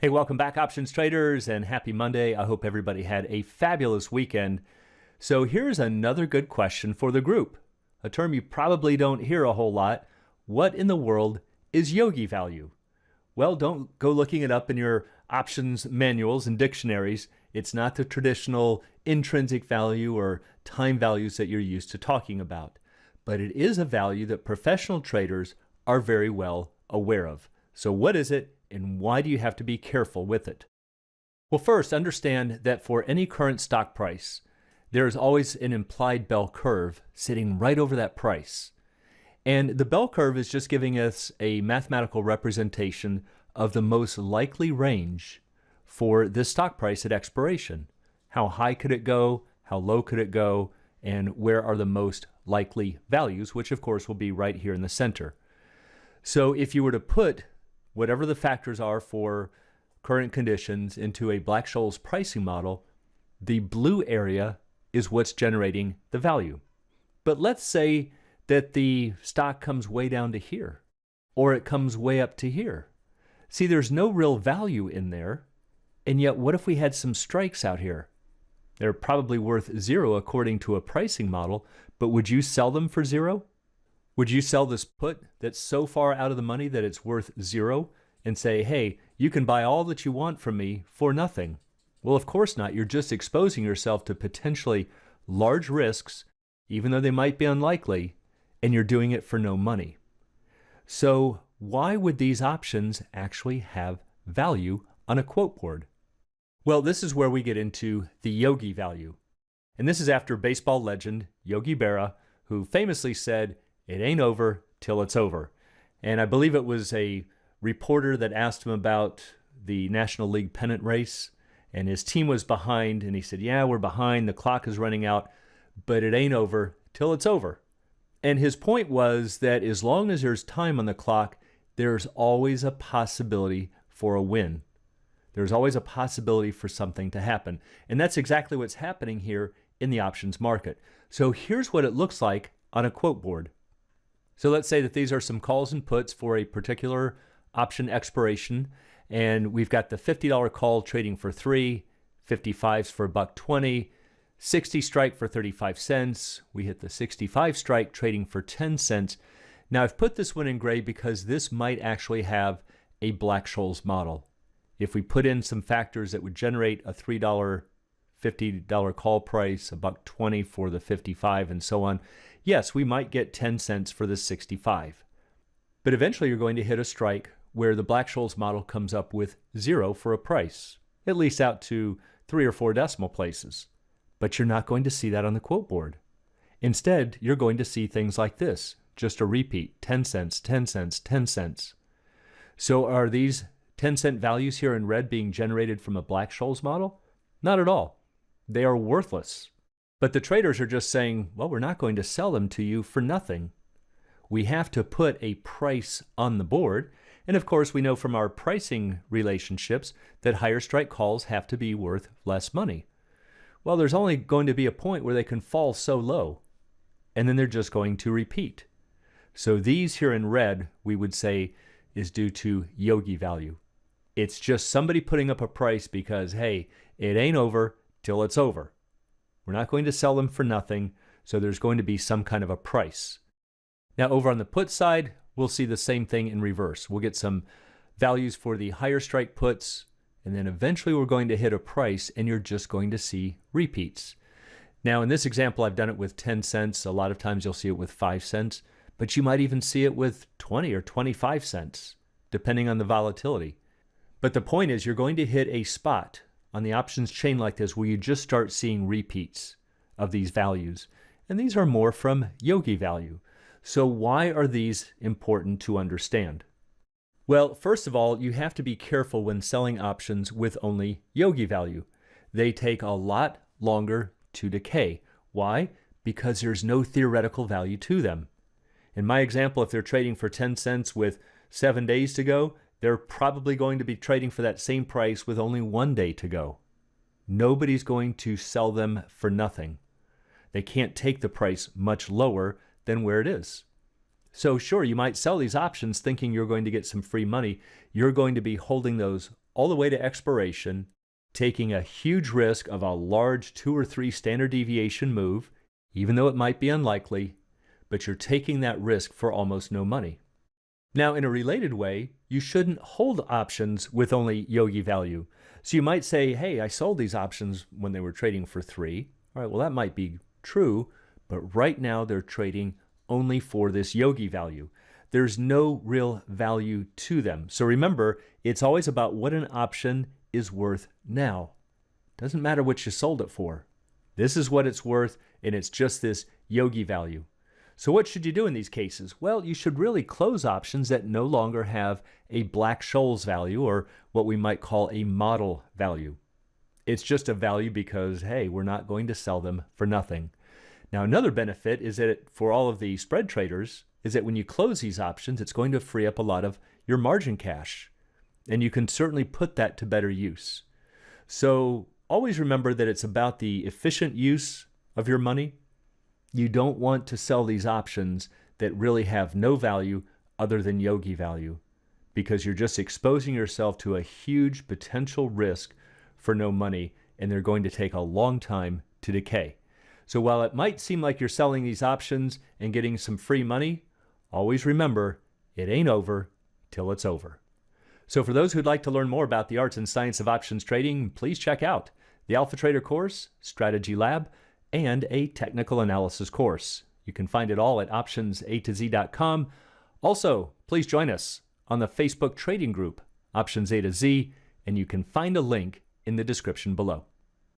Hey, welcome back, options traders, and happy Monday. I hope everybody had a fabulous weekend. So here's another good question for the group, a term you probably don't hear a whole lot. What in the world is Yogi value? Well, don't go looking it up in your options manuals and dictionaries. It's not the traditional intrinsic value or time values that you're used to talking about, but it is a value that professional traders are very well aware of. So what is it? And why do you have to be careful with it? Well, first, understand that for any current stock price, there is always an implied bell curve sitting right over that price. And the bell curve is just giving us a mathematical representation of the most likely range for this stock price at expiration. How high could it go? How low could it go? And where are the most likely values, which of course will be right here in the center. So if you were to put whatever the factors are for current conditions into a Black-Scholes pricing model, the blue area is what's generating the value. But let's say that the stock comes way down to here, or it comes way up to here. See, there's no real value in there, and yet what if we had some strikes out here? They're probably worth zero according to a pricing model, but would you sell them for zero? Would you sell this put that's so far out of the money that it's worth zero and say, hey, you can buy all that you want from me for nothing? Well, of course not. You're just exposing yourself to potentially large risks, even though they might be unlikely, and you're doing it for no money. So why would these options actually have value on a quote board? Well, this is where we get into the Yogi value. And this is after baseball legend Yogi Berra, who famously said, "It ain't over till it's over." And I believe it was a reporter that asked him about the National League pennant race, and his team was behind, and he said, yeah, we're behind, the clock is running out, but it ain't over till it's over. And his point was that as long as there's time on the clock, there's always a possibility for a win. There's always a possibility for something to happen. And that's exactly what's happening here in the options market. So here's what it looks like on a quote board. So let's say that these are some calls and puts for a particular option expiration, and we've got the $50 call trading for 3, 55s for $1.20, 60 strike for 35 cents. We hit the 65 strike trading for 10 cents. Now I've put this one in gray because this might actually have a Black-Scholes model. If we put in some factors that would generate a $3, $50 call price, $1.20 for the 55, and so on, yes, we might get 10 cents for the 65. But eventually you're going to hit a strike where the Black-Scholes model comes up with zero for a price, at least out to 3 or 4 decimal places. But you're not going to see that on the quote board. Instead, you're going to see things like this, just a repeat, 10 cents, 10 cents, 10 cents. So are these 10-cent values here in red being generated from a Black-Scholes model? Not at all. They are worthless. But the traders are just saying, well, we're not going to sell them to you for nothing. We have to put a price on the board. And of course, we know from our pricing relationships that higher strike calls have to be worth less money. Well, there's only going to be a point where they can fall so low, and then they're just going to repeat. So these here in red, we would say, is due to Yogi value. It's just somebody putting up a price because, hey, it ain't over till it's over. We're not going to sell them for nothing, so there's going to be some kind of a price. Now over on the put side, we'll see the same thing in reverse. We'll get some values for the higher strike puts, and then eventually we're going to hit a price, and you're just going to see repeats. Now in this example, I've done it with 10 cents. A lot of times you'll see it with 5 cents, but you might even see it with 20 or 25 cents, depending on the volatility. But the point is, you're going to hit a spot on the options chain like this where you just start seeing repeats of these values. And these are more from Yogi value. So why are these important to understand? Well, first of all, you have to be careful when selling options with only Yogi value. They take a lot longer to decay. Why? Because there's no theoretical value to them. In my example, if they're trading for 10 cents with 7 days to go, they're probably going to be trading for that same price with only 1 day to go. Nobody's going to sell them for nothing. They can't take the price much lower than where it is. So sure, you might sell these options thinking you're going to get some free money. You're going to be holding those all the way to expiration, taking a huge risk of a large 2 or 3 standard deviation move, even though it might be unlikely, but you're taking that risk for almost no money. Now, in a related way, you shouldn't hold options with only Yogi value. So you might say, hey, I sold these options when they were trading for 3. All right, well, that might be true, but right now they're trading only for this Yogi value. There's no real value to them. So remember, it's always about what an option is worth now. Doesn't matter what you sold it for. This is what it's worth, and it's just this Yogi value. So what should you do in these cases? Well, you should really close options that no longer have a Black-Scholes value, or what we might call a model value. It's just a value because, hey, we're not going to sell them for nothing. Now, another benefit is that for all of the spread traders is that when you close these options, it's going to free up a lot of your margin cash. And you can certainly put that to better use. So always remember that it's about the efficient use of your money. You don't want to sell these options that really have no value other than Yogi value, because you're just exposing yourself to a huge potential risk for no money, and they're going to take a long time to decay. So while it might seem like you're selling these options and getting some free money, always remember, it ain't over till it's over. So for those who'd like to learn more about the arts and science of options trading, please check out the Alpha Trader course, Strategy Lab, and a technical analysis course. You can find it all at optionsatoz.com. Also, please join us on the Facebook trading group, Options A to Z, and you can find a link in the description below.